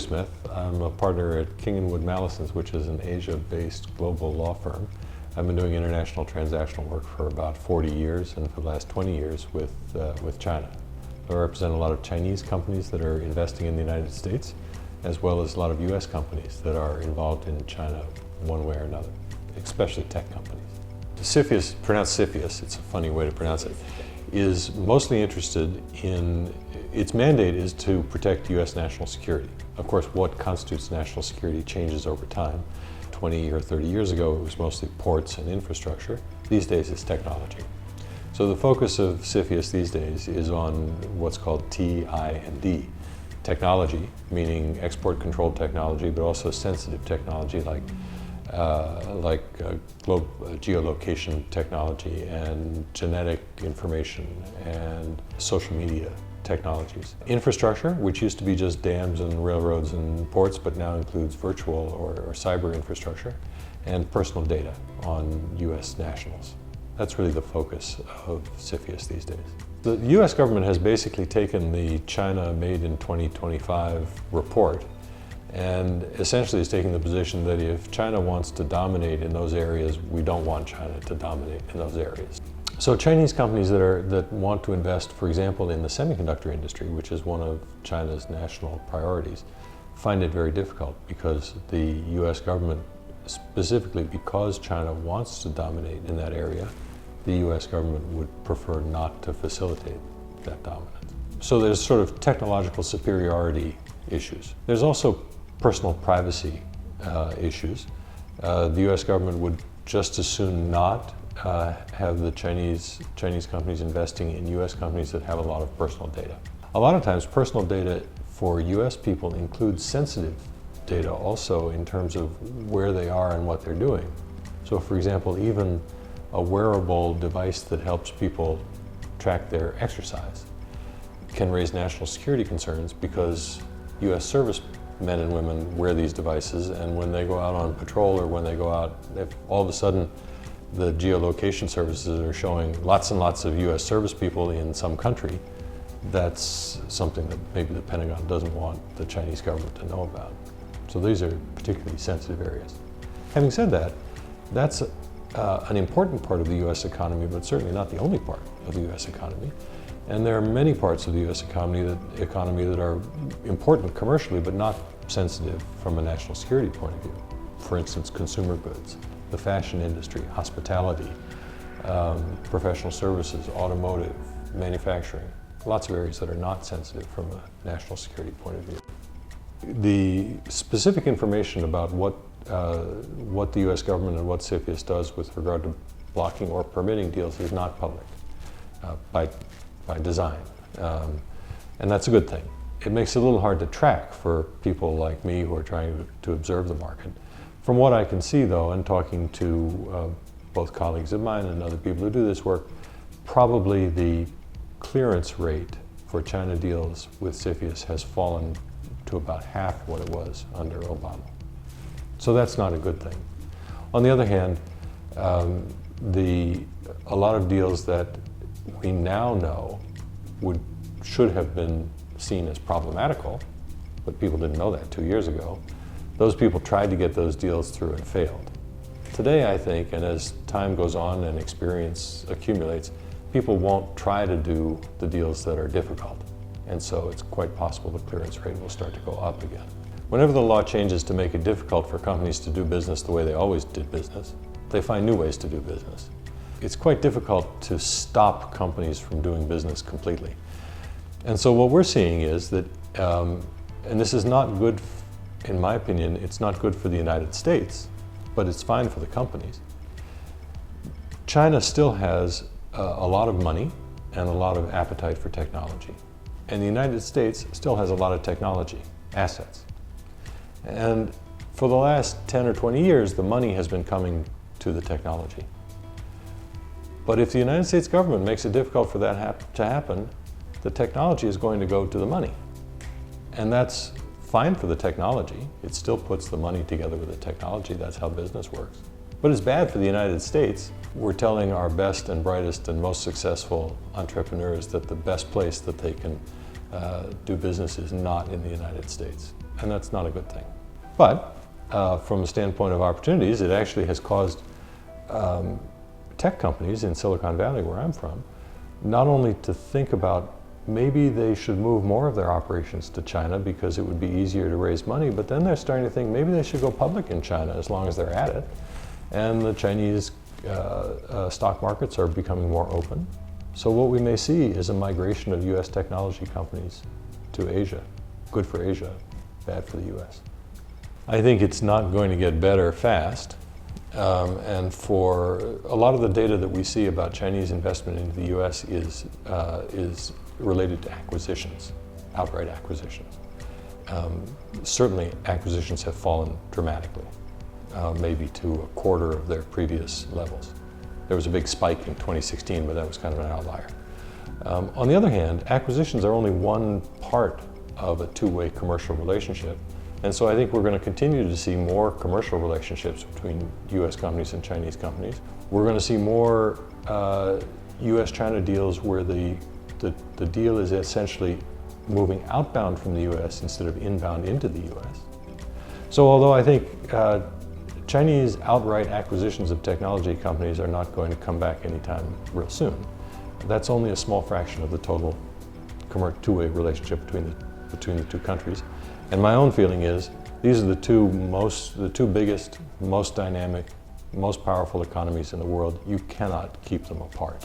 Shoesmith. I'm a partner at King & Wood Mallisons, which is an Asia-based global law firm. I've been doing international transactional work for about 40 years, and for the last 20 years with China. I represent a lot of Chinese companies that are investing in the United States, as well as a lot of US companies that are involved in China one way or another, especially tech companies. CFIUS, pronounced CFIUS, it's a funny way to pronounce it, is mostly interested in, its mandate is to protect US national security. Of course, what constitutes national security changes over time. 20 or 30 years ago, it was mostly ports and infrastructure. These days, it's technology. So the focus of CFIUS these days is on what's called TI&D. Technology, meaning export control technology, but also sensitive technology like geolocation technology and genetic information and social media technologies. Infrastructure, which used to be just dams and railroads and ports, but now includes virtual or cyber infrastructure, and personal data on US nationals. That's really the focus of CFIUS these days. The US government has basically taken the China Made in 2025 report and essentially is taking the position that if China wants to dominate in those areas, we don't want China to dominate in those areas. So Chinese companies that want to invest, for example, in the semiconductor industry, which is one of China's national priorities, find it very difficult because the US government, specifically because China wants to dominate in that area, the US government would prefer not to facilitate that dominance. So there's sort of technological superiority issues. There's also personal privacy issues. The US government would just as soon not have the Chinese companies investing in US companies that have a lot of personal data. A lot of times personal data for US people includes sensitive data also in terms of where they are and what they're doing. So for example, even a wearable device that helps people track their exercise can raise national security concerns because US servicemen and women wear these devices, and when they go out on patrol or when they go out, if all of a sudden the geolocation services are showing lots and lots of US service people in some country, that's something that maybe the Pentagon doesn't want the Chinese government to know about. So these are particularly sensitive areas. Having said that, that's an important part of the US economy, but certainly not the only part of the US economy. And there are many parts of the US economy that are important commercially, but not sensitive from a national security point of view. For instance, consumer goods, the fashion industry, hospitality, professional services, automotive, manufacturing, lots of areas that are not sensitive from a national security point of view. The specific information about what the US government and what CFIUS does with regard to blocking or permitting deals is not public by design. And that's a good thing. It makes it a little hard to track for people like me who are trying to observe the market. From what I can see though, and talking to both colleagues of mine and other people who do this work, probably the clearance rate for China deals with CFIUS has fallen to about half what it was under Obama. So that's not a good thing. On the other hand, a lot of deals that we now know should have been seen as problematical, but people didn't know that 2 years ago. Those people tried to get those deals through and failed. Today, I think, and as time goes on and experience accumulates, people won't try to do the deals that are difficult. And so it's quite possible the clearance rate will start to go up again. Whenever the law changes to make it difficult for companies to do business the way they always did business, they find new ways to do business. It's quite difficult to stop companies from doing business completely. And so what we're seeing is that, and this is not good, in my opinion, it's not good for the United States, but it's fine for the companies. China still has a lot of money and a lot of appetite for technology. And the United States still has a lot of technology assets. And for the last 10 or 20 years, the money has been coming to the technology. But if the United States government makes it difficult for that to happen, the technology is going to go to the money. And that's fine for the technology. It still puts the money together with the technology. That's how business works. But it's bad for the United States. We're telling our best and brightest and most successful entrepreneurs that the best place that they can do business is not in the United States. and that's not a good thing. But from a standpoint of opportunities, it actually has caused tech companies in Silicon Valley, where I'm from, not only to think about maybe they should move more of their operations to China because it would be easier to raise money, but then they're starting to think maybe they should go public in China as long as they're at it. And the Chinese stock markets are becoming more open. So what we may see is a migration of US technology companies to Asia. Good for Asia, bad for the US. I think it's not going to get better fast. And for a lot of the data that we see about Chinese investment into the US is related to acquisitions, outright acquisitions. Certainly acquisitions have fallen dramatically, maybe to a quarter of their previous levels. There was a big spike in 2016, but that was kind of an outlier. On the other hand, acquisitions are only one part of a two-way commercial relationship. And so I think we're going to continue to see more commercial relationships between US companies and Chinese companies. We're going to see more US-China deals where the deal is essentially moving outbound from the US instead of inbound into the US. So although I think Chinese outright acquisitions of technology companies are not going to come back anytime real soon, that's only a small fraction of the total two-way relationship between the two countries. And my own feeling is these are the two biggest, most dynamic, most powerful economies in the world. You cannot keep them apart.